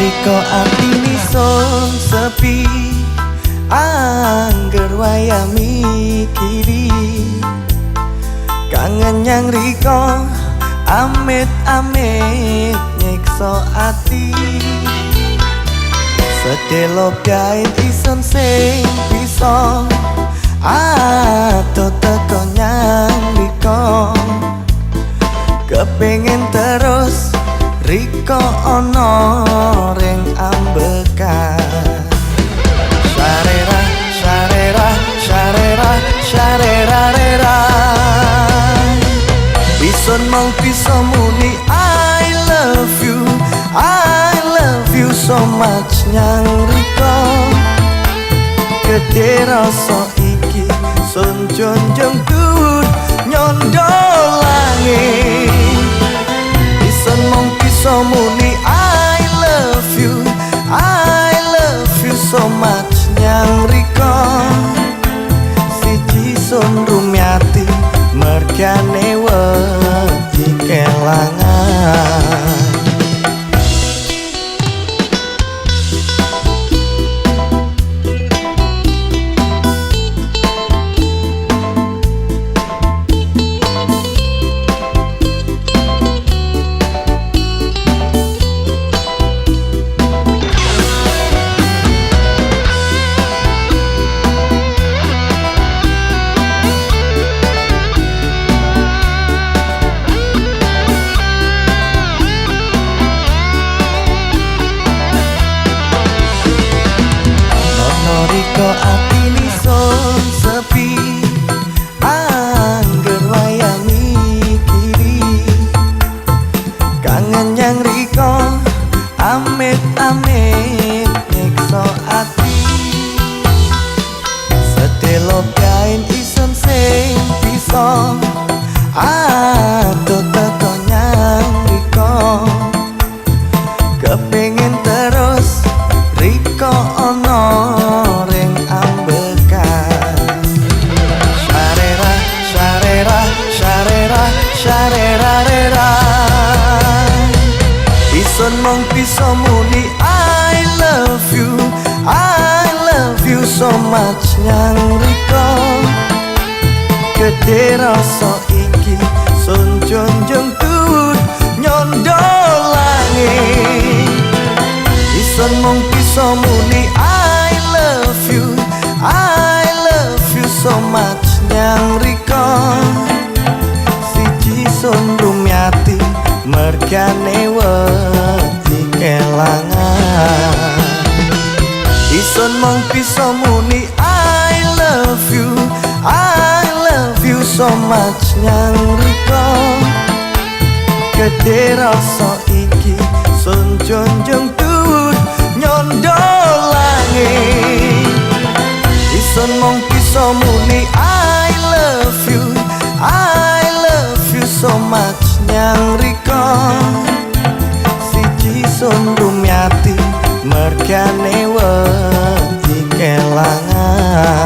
Riko atini son sepi angger waya mikiri kangen yang Riko amit-amit nyekso ati sedelo gawe ison sing bisa ato teko nyang Riko kepengen terus Riko ono ring ambekan Syarera, syarera, syarera, syarera, rera Bison mong piso muni I love you so much nyang Riko Gede rasa iki sun jonjong tuut nyondo langit Bison mong so muni I love you so much nyang Riko siji sun rumiati mergane wedi kelangan Riko atini son sepi angger waya mikiri kangen yang Riko amit-amit nyekso ati sedelo kain ison sing bisa ato teko nyang Riko kepengen terus Riko ono syarera-rera Bison mong piso muni I love you so much nyang Riko Gede rasa iki sun jonjong tuut nyondo langit Bison mong piso muni I love you so much nyang Riko sun rumiati mergane wedi kelangan Ison mong piso muni I love you so much nyang Riko Gede rasa iki sun jonjong tuut nyondo langit Ison mong piso muni I love you so much nyang Riko siji sun rumiati mergane wedi kelangan